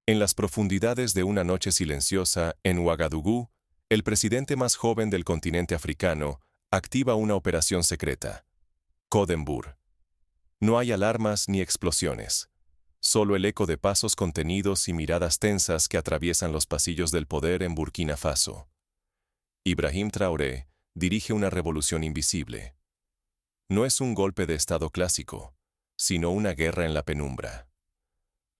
En las profundidades de una noche silenciosa en Ouagadougou, el presidente más joven del continente africano activa una operación secreta. Codembur. No hay alarmas ni explosiones. Solo el eco de pasos contenidos y miradas tensas que atraviesan los pasillos del poder en Burkina Faso. Ibrahim Traoré dirige una revolución invisible. No es un golpe de estado clásico, sino una guerra en la penumbra.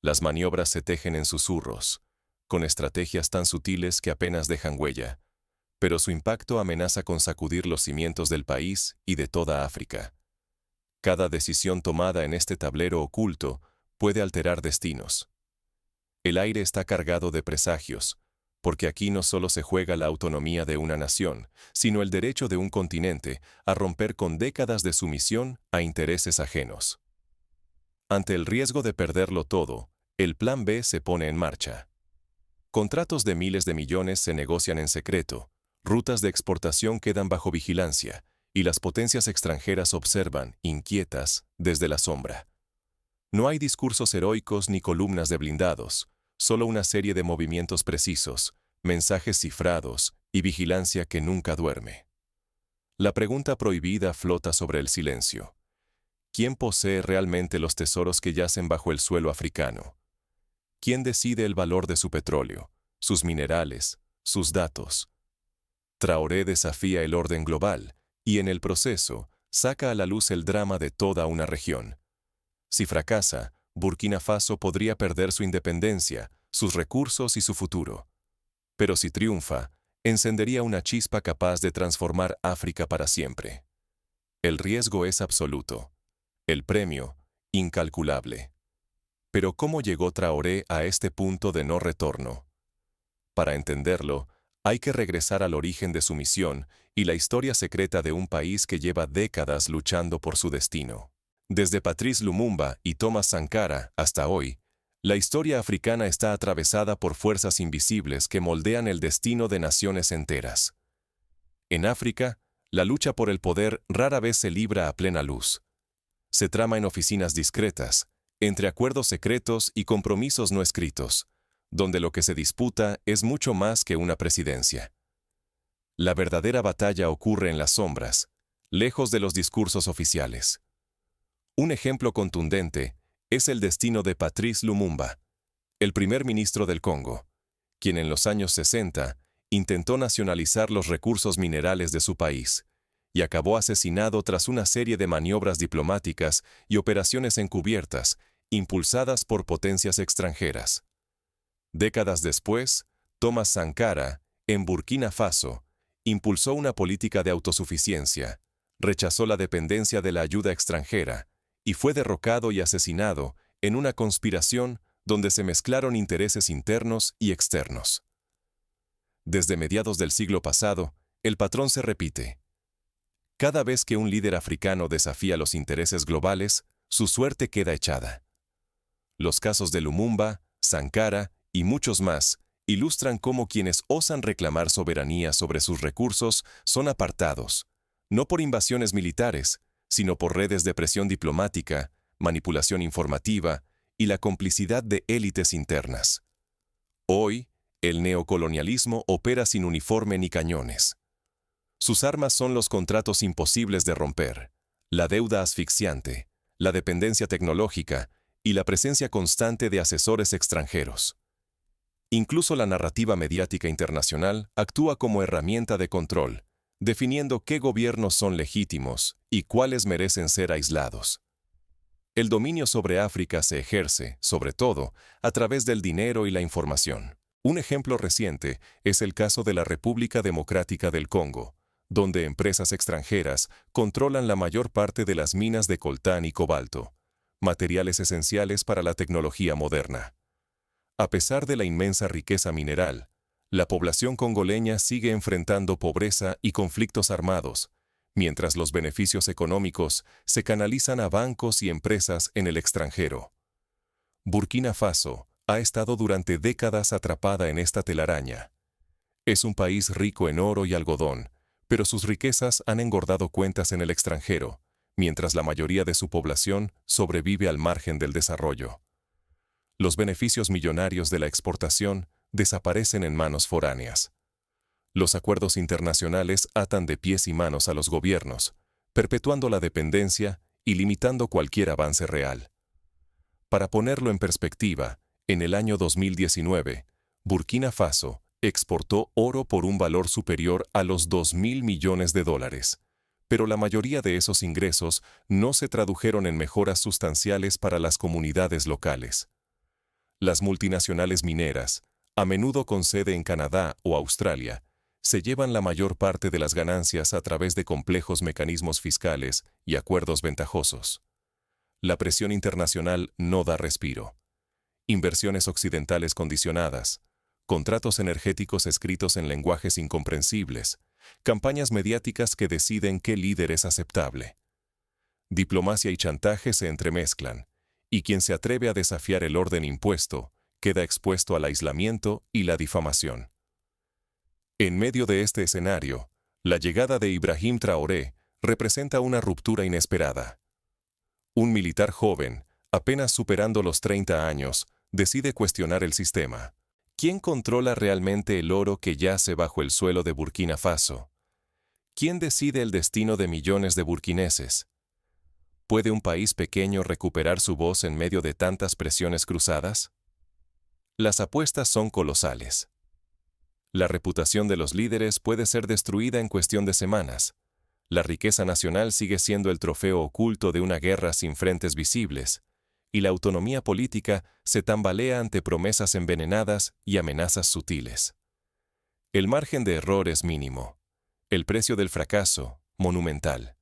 Las maniobras se tejen en susurros, con estrategias tan sutiles que apenas dejan huella, pero su impacto amenaza con sacudir los cimientos del país y de toda África. Cada decisión tomada en este tablero oculto puede alterar destinos. El aire está cargado de presagios, porque aquí no solo se juega la autonomía de una nación, sino el derecho de un continente a romper con décadas de sumisión a intereses ajenos. Ante el riesgo de perderlo todo, el Plan B se pone en marcha. Contratos de miles de millones se negocian en secreto, rutas de exportación quedan bajo vigilancia, y las potencias extranjeras observan, inquietas, desde la sombra. No hay discursos heroicos ni columnas de blindados, solo una serie de movimientos precisos, mensajes cifrados y vigilancia que nunca duerme. La pregunta prohibida flota sobre el silencio. ¿Quién posee realmente los tesoros que yacen bajo el suelo africano? ¿Quién decide el valor de su petróleo, sus minerales, sus datos? Traoré desafía el orden global y en el proceso saca a la luz el drama de toda una región. Si fracasa, Burkina Faso podría perder su independencia, sus recursos y su futuro. Pero si triunfa, encendería una chispa capaz de transformar África para siempre. El riesgo es absoluto. El premio, incalculable. Pero ¿cómo llegó Traoré a este punto de no retorno? Para entenderlo, hay que regresar al origen de su misión y la historia secreta de un país que lleva décadas luchando por su destino. Desde Patrice Lumumba y Thomas Sankara hasta hoy, la historia africana está atravesada por fuerzas invisibles que moldean el destino de naciones enteras. En África, la lucha por el poder rara vez se libra a plena luz. Se trama en oficinas discretas, entre acuerdos secretos y compromisos no escritos, donde lo que se disputa es mucho más que una presidencia. La verdadera batalla ocurre en las sombras, lejos de los discursos oficiales. Un ejemplo contundente es el destino de Patrice Lumumba, el primer ministro del Congo, quien en los años 60 intentó nacionalizar los recursos minerales de su país y acabó asesinado tras una serie de maniobras diplomáticas y operaciones encubiertas impulsadas por potencias extranjeras. Décadas después, Thomas Sankara, en Burkina Faso, impulsó una política de autosuficiencia, rechazó la dependencia de la ayuda extranjera y fue derrocado y asesinado en una conspiración donde se mezclaron intereses internos y externos. Desde mediados del siglo pasado, el patrón se repite. Cada vez que un líder africano desafía los intereses globales, su suerte queda echada. Los casos de Lumumba, Sankara y muchos más ilustran cómo quienes osan reclamar soberanía sobre sus recursos son apartados, no por invasiones militares, sino por redes de presión diplomática, manipulación informativa y la complicidad de élites internas. Hoy, el neocolonialismo opera sin uniforme ni cañones. Sus armas son los contratos imposibles de romper, la deuda asfixiante, la dependencia tecnológica y la presencia constante de asesores extranjeros. Incluso la narrativa mediática internacional actúa como herramienta de control, definiendo qué gobiernos son legítimos y cuáles merecen ser aislados. El dominio sobre África se ejerce, sobre todo, a través del dinero y la información. Un ejemplo reciente es el caso de la República Democrática del Congo, donde empresas extranjeras controlan la mayor parte de las minas de coltán y cobalto, materiales esenciales para la tecnología moderna. A pesar de la inmensa riqueza mineral, la población congoleña sigue enfrentando pobreza y conflictos armados, mientras los beneficios económicos se canalizan a bancos y empresas en el extranjero. Burkina Faso ha estado durante décadas atrapada en esta telaraña. Es un país rico en oro y algodón, pero sus riquezas han engordado cuentas en el extranjero, mientras la mayoría de su población sobrevive al margen del desarrollo. Los beneficios millonarios de la exportación desaparecen en manos foráneas. Los acuerdos internacionales atan de pies y manos a los gobiernos, perpetuando la dependencia y limitando cualquier avance real. Para ponerlo en perspectiva, en el año 2019, Burkina Faso exportó oro por un valor superior a los 2.000 millones de dólares, pero la mayoría de esos ingresos no se tradujeron en mejoras sustanciales para las comunidades locales. Las multinacionales mineras, a menudo con sede en Canadá o Australia, se llevan la mayor parte de las ganancias a través de complejos mecanismos fiscales y acuerdos ventajosos. La presión internacional no da respiro. Inversiones occidentales condicionadas, contratos energéticos escritos en lenguajes incomprensibles, campañas mediáticas que deciden qué líder es aceptable. Diplomacia y chantaje se entremezclan, y quien se atreve a desafiar el orden impuesto queda expuesto al aislamiento y la difamación. En medio de este escenario, la llegada de Ibrahim Traoré representa una ruptura inesperada. Un militar joven, apenas superando los 30 años, decide cuestionar el sistema. ¿Quién controla realmente el oro que yace bajo el suelo de Burkina Faso? ¿Quién decide el destino de millones de burkineses? ¿Puede un país pequeño recuperar su voz en medio de tantas presiones cruzadas? Las apuestas son colosales. La reputación de los líderes puede ser destruida en cuestión de semanas. La riqueza nacional sigue siendo el trofeo oculto de una guerra sin frentes visibles, y la autonomía política se tambalea ante promesas envenenadas y amenazas sutiles. El margen de error es mínimo. El precio del fracaso, monumental.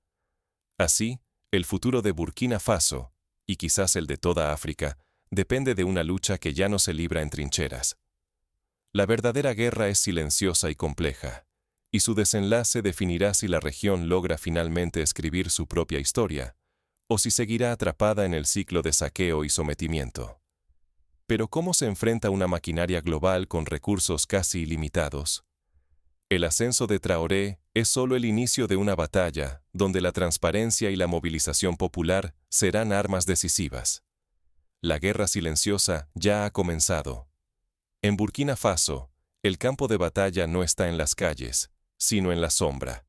Así, el futuro de Burkina Faso, y quizás el de toda África, depende de una lucha que ya no se libra en trincheras. La verdadera guerra es silenciosa y compleja, y su desenlace definirá si la región logra finalmente escribir su propia historia, o si seguirá atrapada en el ciclo de saqueo y sometimiento. Pero ¿cómo se enfrenta una maquinaria global con recursos casi ilimitados? El ascenso de Traoré es solo el inicio de una batalla donde la transparencia y la movilización popular serán armas decisivas. La guerra silenciosa ya ha comenzado. En Burkina Faso, el campo de batalla no está en las calles, sino en la sombra.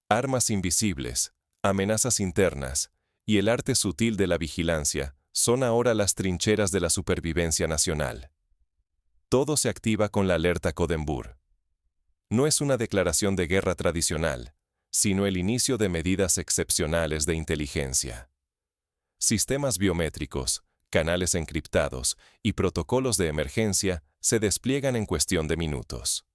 Armas invisibles, amenazas internas y el arte sutil de la vigilancia son ahora las trincheras de la supervivencia nacional. Todo se activa con la alerta Codembur. No es una declaración de guerra tradicional, sino el inicio de medidas excepcionales de inteligencia. Sistemas biométricos, canales encriptados y protocolos de emergencia se despliegan en cuestión de minutos.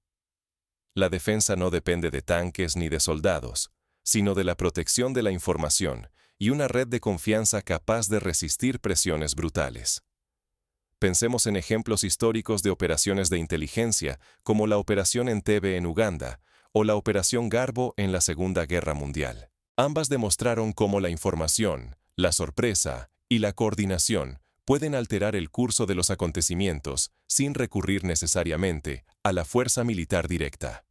La defensa no depende de tanques ni de soldados, sino de la protección de la información y una red de confianza capaz de resistir presiones brutales. Pensemos en ejemplos históricos de operaciones de inteligencia, como la Operación Entebbe en Uganda o la Operación Garbo en la Segunda Guerra Mundial. Ambas demostraron cómo la información, la sorpresa y la coordinación pueden alterar el curso de los acontecimientos sin recurrir necesariamente a la fuerza militar directa.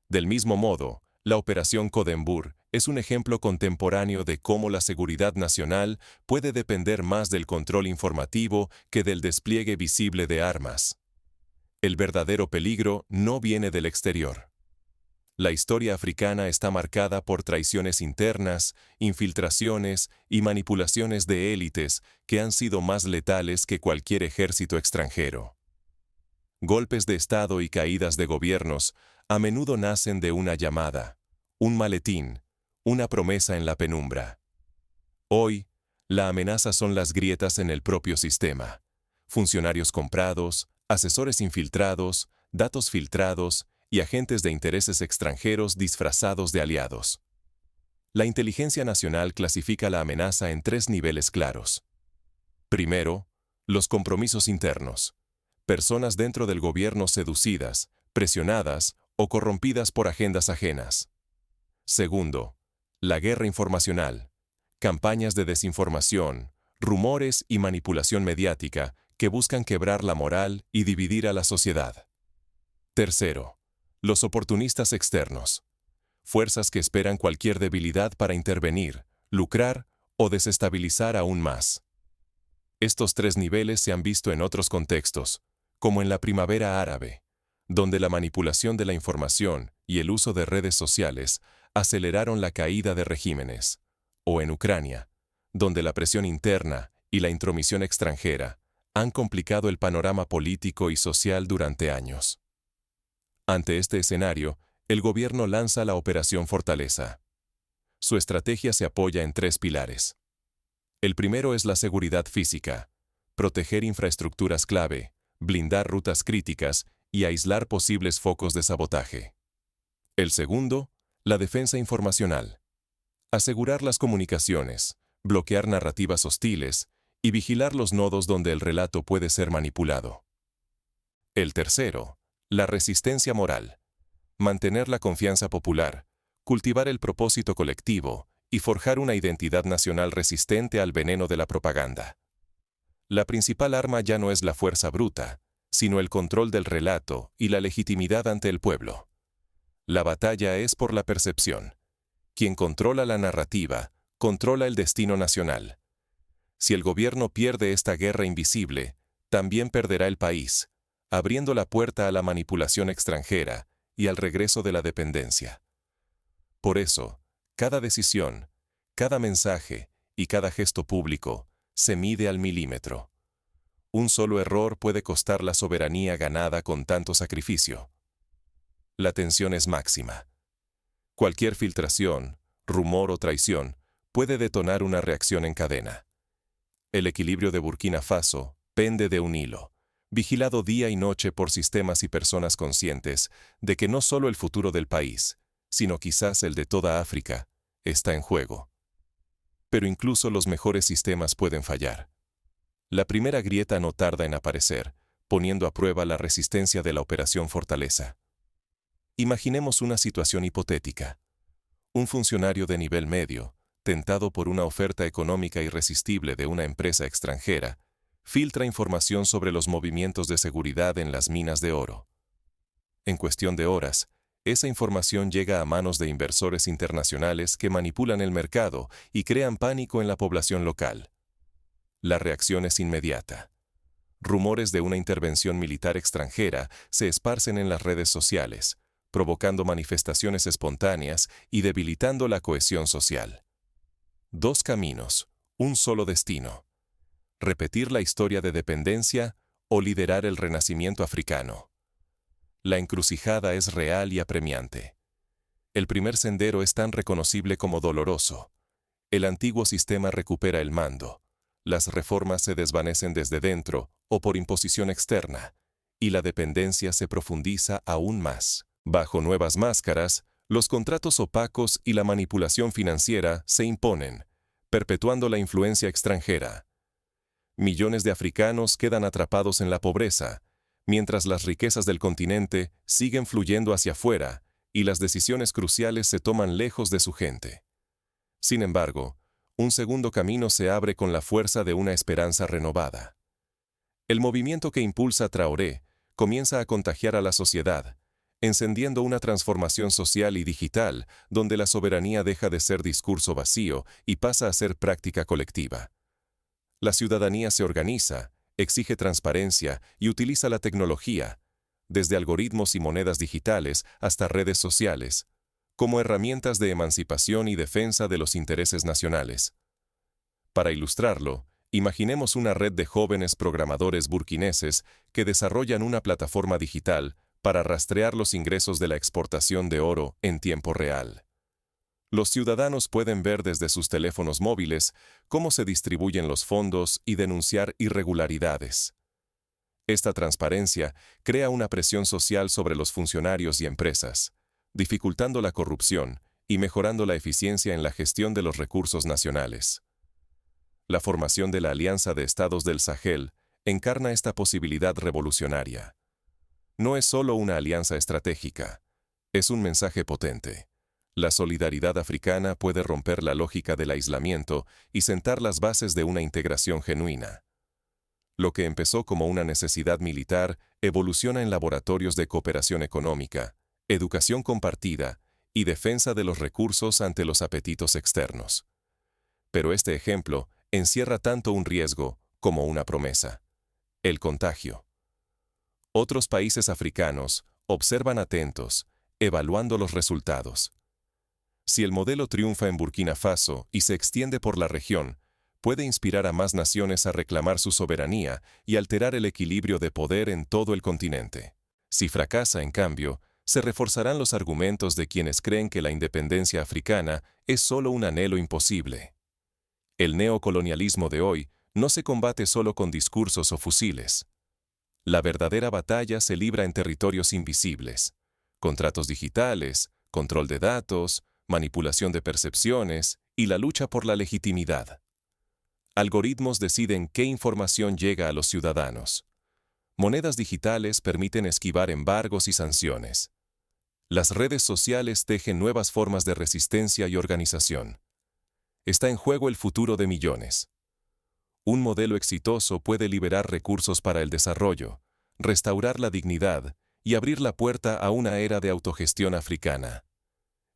Del mismo modo, la Operación Codembur es un ejemplo contemporáneo de cómo la seguridad nacional puede depender más del control informativo que del despliegue visible de armas. El verdadero peligro no viene del exterior. La historia africana está marcada por traiciones internas, infiltraciones y manipulaciones de élites que han sido más letales que cualquier ejército extranjero. Golpes de Estado y caídas de gobiernos a menudo nacen de una llamada, un maletín, una promesa en la penumbra. Hoy, la amenaza son las grietas en el propio sistema. Funcionarios comprados, asesores infiltrados, datos filtrados y agentes de intereses extranjeros disfrazados de aliados. La inteligencia nacional clasifica la amenaza en 3 niveles claros. Primero, los compromisos internos. Personas dentro del gobierno seducidas, presionadas o corrompidas por agendas ajenas. Segundo, la guerra informacional. Campañas de desinformación, rumores y manipulación mediática que buscan quebrar la moral y dividir a la sociedad. Tercero, los oportunistas externos. Fuerzas que esperan cualquier debilidad para intervenir, lucrar o desestabilizar aún más. Estos tres niveles se han visto en otros contextos, como en la primavera árabe, donde la manipulación de la información y el uso de redes sociales aceleraron la caída de regímenes, o en Ucrania, donde la presión interna y la intromisión extranjera han complicado el panorama político y social durante años. Ante este escenario, el gobierno lanza la Operación Fortaleza. Su estrategia se apoya en tres pilares. El primero es la seguridad física, proteger infraestructuras clave, blindar rutas críticas y aislar posibles focos de sabotaje. El segundo, la defensa informacional, asegurar las comunicaciones, bloquear narrativas hostiles y vigilar los nodos donde el relato puede ser manipulado. El tercero, la resistencia moral, mantener la confianza popular, cultivar el propósito colectivo y forjar una identidad nacional resistente al veneno de la propaganda. La principal arma ya no es la fuerza bruta, sino el control del relato y la legitimidad ante el pueblo. La batalla es por la percepción. Quien controla la narrativa, controla el destino nacional. Si el gobierno pierde esta guerra invisible, también perderá el país, abriendo la puerta a la manipulación extranjera y al regreso de la dependencia. Por eso, cada decisión, cada mensaje y cada gesto público se mide al milímetro. Un solo error puede costar la soberanía ganada con tanto sacrificio. La tensión es máxima. Cualquier filtración, rumor o traición puede detonar una reacción en cadena. El equilibrio de Burkina Faso pende de un hilo, vigilado día y noche por sistemas y personas conscientes de que no solo el futuro del país, sino quizás el de toda África, está en juego. Pero incluso los mejores sistemas pueden fallar. La primera grieta no tarda en aparecer, poniendo a prueba la resistencia de la Operación Fortaleza. Imaginemos una situación hipotética. Un funcionario de nivel medio, tentado por una oferta económica irresistible de una empresa extranjera, filtra información sobre los movimientos de seguridad en las minas de oro. En cuestión de horas, esa información llega a manos de inversores internacionales que manipulan el mercado y crean pánico en la población local. La reacción es inmediata. Rumores de una intervención militar extranjera se esparcen en las redes sociales, provocando manifestaciones espontáneas y debilitando la cohesión social. Dos caminos, un solo destino. Repetir la historia de dependencia o liderar el renacimiento africano. La encrucijada es real y apremiante. El primer sendero es tan reconocible como doloroso. El antiguo sistema recupera el mando. Las reformas se desvanecen desde dentro o por imposición externa, y la dependencia se profundiza aún más. Bajo nuevas máscaras, los contratos opacos y la manipulación financiera se imponen, perpetuando la influencia extranjera. Millones de africanos quedan atrapados en la pobreza, mientras las riquezas del continente siguen fluyendo hacia afuera y las decisiones cruciales se toman lejos de su gente. Sin embargo, un segundo camino se abre con la fuerza de una esperanza renovada. El movimiento que impulsa Traoré comienza a contagiar a la sociedad, encendiendo una transformación social y digital donde la soberanía deja de ser discurso vacío y pasa a ser práctica colectiva. La ciudadanía se organiza, exige transparencia y utiliza la tecnología, desde algoritmos y monedas digitales hasta redes sociales, como herramientas de emancipación y defensa de los intereses nacionales. Para ilustrarlo, imaginemos una red de jóvenes programadores burkineses que desarrollan una plataforma digital para rastrear los ingresos de la exportación de oro en tiempo real. Los ciudadanos pueden ver desde sus teléfonos móviles cómo se distribuyen los fondos y denunciar irregularidades. Esta transparencia crea una presión social sobre los funcionarios y empresas, dificultando la corrupción y mejorando la eficiencia en la gestión de los recursos nacionales. La formación de la Alianza de Estados del Sahel encarna esta posibilidad revolucionaria. No es solo una alianza estratégica, es un mensaje potente. La solidaridad africana puede romper la lógica del aislamiento y sentar las bases de una integración genuina. Lo que empezó como una necesidad militar evoluciona en laboratorios de cooperación económica, educación compartida y defensa de los recursos ante los apetitos externos. Pero este ejemplo encierra tanto un riesgo como una promesa: el contagio. Otros países africanos observan atentos, evaluando los resultados. Si el modelo triunfa en Burkina Faso y se extiende por la región, puede inspirar a más naciones a reclamar su soberanía y alterar el equilibrio de poder en todo el continente. Si fracasa, en cambio, se reforzarán los argumentos de quienes creen que la independencia africana es solo un anhelo imposible. El neocolonialismo de hoy no se combate solo con discursos o fusiles. La verdadera batalla se libra en territorios invisibles: contratos digitales, control de datos, manipulación de percepciones y la lucha por la legitimidad. Algoritmos deciden qué información llega a los ciudadanos. Monedas digitales permiten esquivar embargos y sanciones. Las redes sociales tejen nuevas formas de resistencia y organización. Está en juego el futuro de millones. Un modelo exitoso puede liberar recursos para el desarrollo, restaurar la dignidad y abrir la puerta a una era de autogestión africana.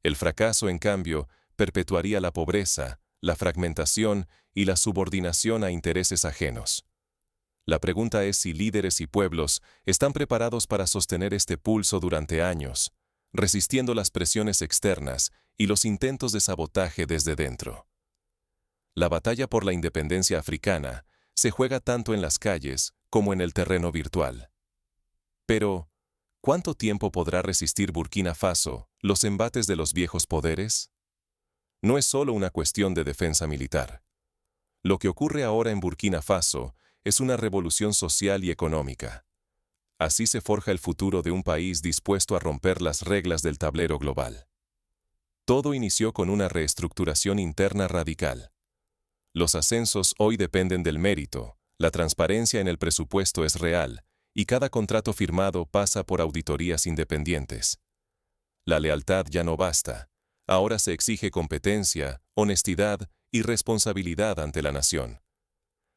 El fracaso, en cambio, perpetuaría la pobreza, la fragmentación y la subordinación a intereses ajenos. La pregunta es si líderes y pueblos están preparados para sostener este pulso durante años, resistiendo las presiones externas y los intentos de sabotaje desde dentro. La batalla por la independencia africana se juega tanto en las calles como en el terreno virtual. Pero, ¿cuánto tiempo podrá resistir Burkina Faso los embates de los viejos poderes? No es solo una cuestión de defensa militar. Lo que ocurre ahora en Burkina Faso es una revolución social y económica. Así se forja el futuro de un país dispuesto a romper las reglas del tablero global. Todo inició con una reestructuración interna radical. Los ascensos hoy dependen del mérito, la transparencia en el presupuesto es real, y cada contrato firmado pasa por auditorías independientes. La lealtad ya no basta. Ahora se exige competencia, honestidad y responsabilidad ante la nación.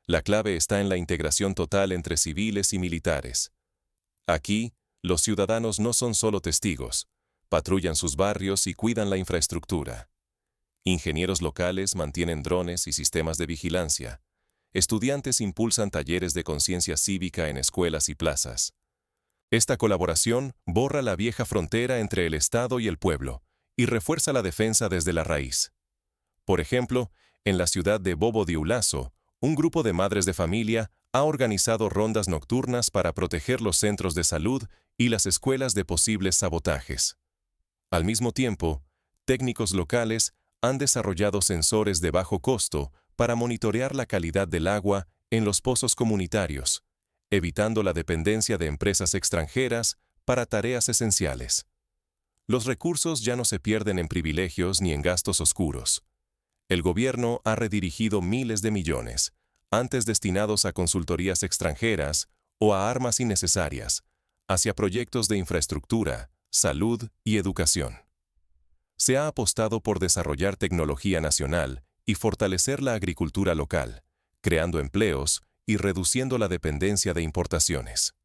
La clave está en la integración total entre civiles y militares. Aquí, los ciudadanos no son solo testigos, patrullan sus barrios y cuidan la infraestructura. Ingenieros locales mantienen drones y sistemas de vigilancia. Estudiantes impulsan talleres de conciencia cívica en escuelas y plazas. Esta colaboración borra la vieja frontera entre el Estado y el pueblo y refuerza la defensa desde la raíz. Por ejemplo, en la ciudad de Bobo-Dioulasso, un grupo de madres de familia ha organizado rondas nocturnas para proteger los centros de salud y las escuelas de posibles sabotajes. Al mismo tiempo, técnicos locales han desarrollado sensores de bajo costo para monitorear la calidad del agua en los pozos comunitarios, evitando la dependencia de empresas extranjeras para tareas esenciales. Los recursos ya no se pierden en privilegios ni en gastos oscuros. El gobierno ha redirigido miles de millones, antes destinados a consultorías extranjeras o a armas innecesarias, hacia proyectos de infraestructura, salud y educación. Se ha apostado por desarrollar tecnología nacional y fortalecer la agricultura local, creando empleos y reduciendo la dependencia de importaciones.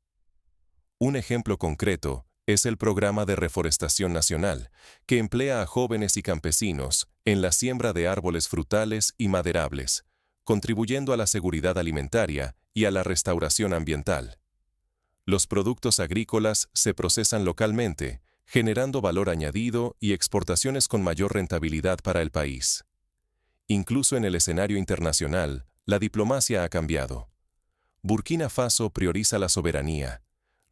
Un ejemplo concreto es el Programa de Reforestación Nacional, que emplea a jóvenes y campesinos en la siembra de árboles frutales y maderables, contribuyendo a la seguridad alimentaria y a la restauración ambiental. Los productos agrícolas se procesan localmente, generando valor añadido y exportaciones con mayor rentabilidad para el país. Incluso en el escenario internacional, la diplomacia ha cambiado. Burkina Faso prioriza la soberanía,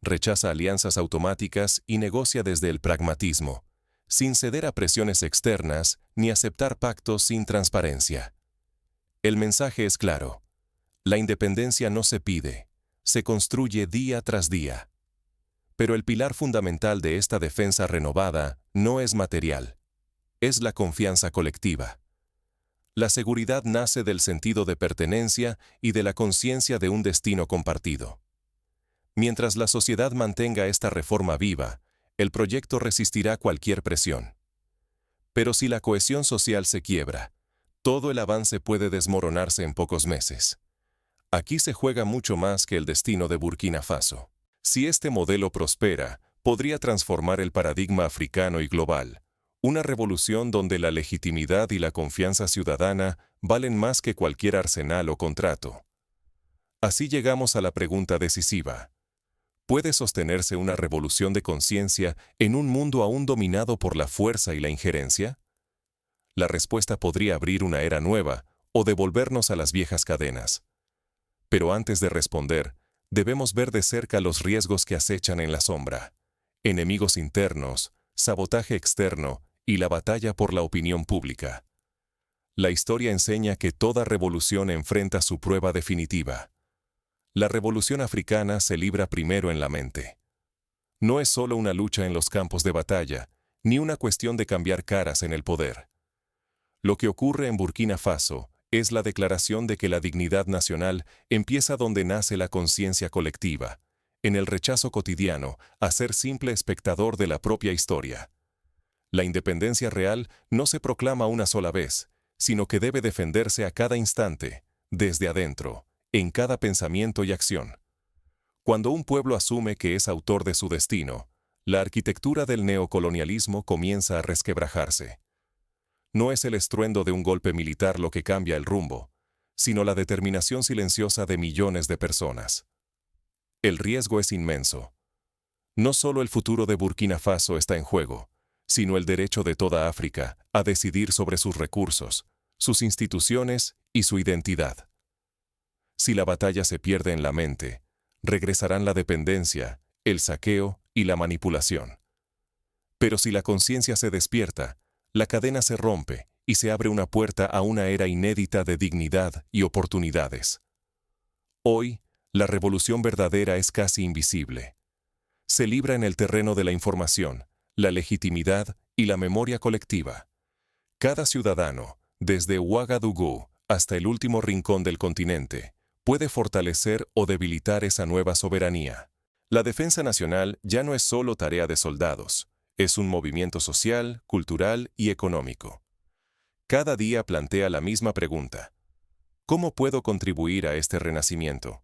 rechaza alianzas automáticas y negocia desde el pragmatismo, sin ceder a presiones externas ni aceptar pactos sin transparencia. El mensaje es claro: la independencia no se pide, se construye día tras día. Pero el pilar fundamental de esta defensa renovada no es material, es la confianza colectiva. La seguridad nace del sentido de pertenencia y de la conciencia de un destino compartido. Mientras la sociedad mantenga esta reforma viva, el proyecto resistirá cualquier presión. Pero si la cohesión social se quiebra, todo el avance puede desmoronarse en pocos meses. Aquí se juega mucho más que el destino de Burkina Faso. Si este modelo prospera, podría transformar el paradigma africano y global, una revolución donde la legitimidad y la confianza ciudadana valen más que cualquier arsenal o contrato. Así llegamos a la pregunta decisiva. ¿Puede sostenerse una revolución de conciencia en un mundo aún dominado por la fuerza y la injerencia? La respuesta podría abrir una era nueva o devolvernos a las viejas cadenas. Pero antes de responder, debemos ver de cerca los riesgos que acechan en la sombra. Enemigos internos, sabotaje externo y la batalla por la opinión pública. La historia enseña que toda revolución enfrenta su prueba definitiva. La revolución africana se libra primero en la mente. No es solo una lucha en los campos de batalla, ni una cuestión de cambiar caras en el poder. Lo que ocurre en Burkina Faso es la declaración de que la dignidad nacional empieza donde nace la conciencia colectiva, en el rechazo cotidiano a ser simple espectador de la propia historia. La independencia real no se proclama una sola vez, sino que debe defenderse a cada instante, desde adentro, en cada pensamiento y acción. Cuando un pueblo asume que es autor de su destino, la arquitectura del neocolonialismo comienza a resquebrajarse. No es el estruendo de un golpe militar lo que cambia el rumbo, sino la determinación silenciosa de millones de personas. El riesgo es inmenso. No solo el futuro de Burkina Faso está en juego, sino el derecho de toda África a decidir sobre sus recursos, sus instituciones y su identidad. Si la batalla se pierde en la mente, regresarán la dependencia, el saqueo y la manipulación. Pero si la conciencia se despierta, la cadena se rompe y se abre una puerta a una era inédita de dignidad y oportunidades. Hoy, la revolución verdadera es casi invisible. Se libra en el terreno de la información, la legitimidad y la memoria colectiva. Cada ciudadano, desde Ouagadougou hasta el último rincón del continente, puede fortalecer o debilitar esa nueva soberanía. La defensa nacional ya no es solo tarea de soldados, es un movimiento social, cultural y económico. Cada día plantea la misma pregunta. ¿Cómo puedo contribuir a este renacimiento?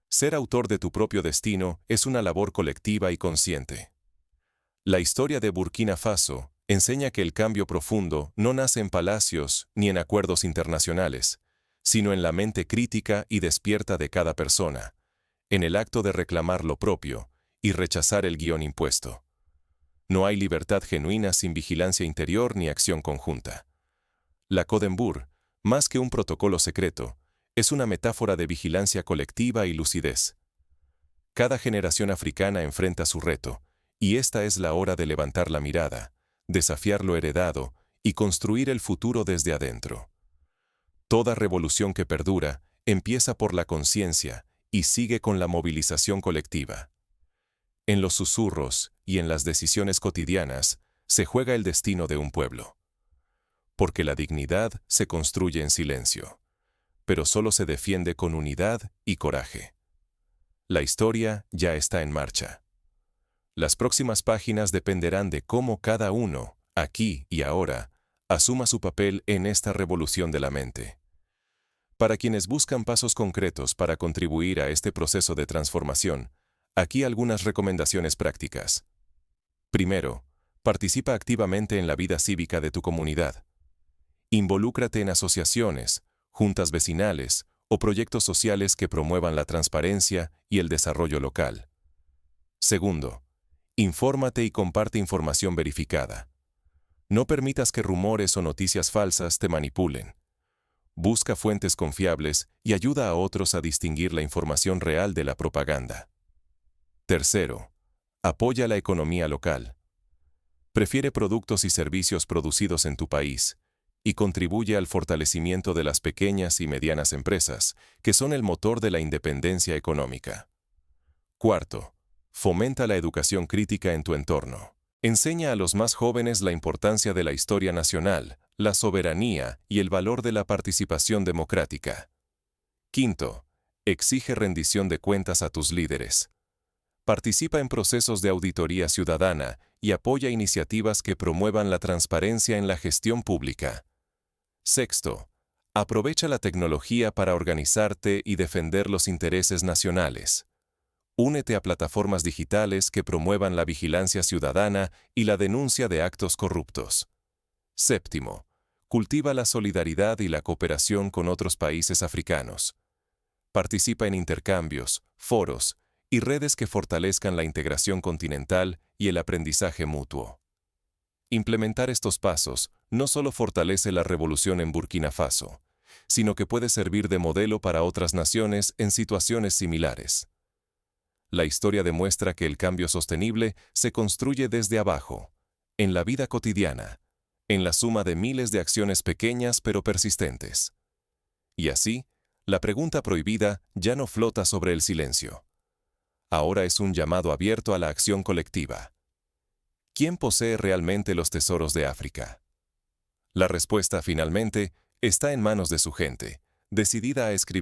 Ser autor de tu propio destino es una labor colectiva y consciente. La historia de Burkina Faso enseña que el cambio profundo no nace en palacios ni en acuerdos internacionales, sino en la mente crítica y despierta de cada persona, en el acto de reclamar lo propio y rechazar el guión impuesto. No hay libertad genuina sin vigilancia interior ni acción conjunta. La Codembur, más que un protocolo secreto, es una metáfora de vigilancia colectiva y lucidez. Cada generación africana enfrenta su reto, y esta es la hora de levantar la mirada, desafiar lo heredado y construir el futuro desde adentro. Toda revolución que perdura empieza por la conciencia y sigue con la movilización colectiva. En los susurros y en las decisiones cotidianas se juega el destino de un pueblo. Porque la dignidad se construye en silencio, pero solo se defiende con unidad y coraje. La historia ya está en marcha. Las próximas páginas dependerán de cómo cada uno, aquí y ahora, asuma su papel en esta revolución de la mente. Para quienes buscan pasos concretos para contribuir a este proceso de transformación, aquí algunas recomendaciones prácticas. Primero, participa activamente en la vida cívica de tu comunidad. Involúcrate en asociaciones, juntas vecinales o proyectos sociales que promuevan la transparencia y el desarrollo local. Segundo, infórmate y comparte información verificada. No permitas que rumores o noticias falsas te manipulen. Busca fuentes confiables y ayuda a otros a distinguir la información real de la propaganda. Tercero, apoya la economía local. Prefiere productos y servicios producidos en tu país y contribuye al fortalecimiento de las pequeñas y medianas empresas, que son el motor de la independencia económica. Cuarto, fomenta la educación crítica en tu entorno. Enseña a los más jóvenes la importancia de la historia nacional, la soberanía y el valor de la participación democrática. Quinto, exige rendición de cuentas a tus líderes. Participa en procesos de auditoría ciudadana y apoya iniciativas que promuevan la transparencia en la gestión pública. Sexto, aprovecha la tecnología para organizarte y defender los intereses nacionales. Únete a plataformas digitales que promuevan la vigilancia ciudadana y la denuncia de actos corruptos. Séptimo, cultiva la solidaridad y la cooperación con otros países africanos. Participa en intercambios, foros y redes que fortalezcan la integración continental y el aprendizaje mutuo. Implementar estos pasos no solo fortalece la revolución en Burkina Faso, sino que puede servir de modelo para otras naciones en situaciones similares. La historia demuestra que el cambio sostenible se construye desde abajo, en la vida cotidiana, en la suma de miles de acciones pequeñas pero persistentes. Y así, la pregunta prohibida ya no flota sobre el silencio. Ahora es un llamado abierto a la acción colectiva. ¿Quién posee realmente los tesoros de África? La respuesta, finalmente, está en manos de su gente, decidida a escribir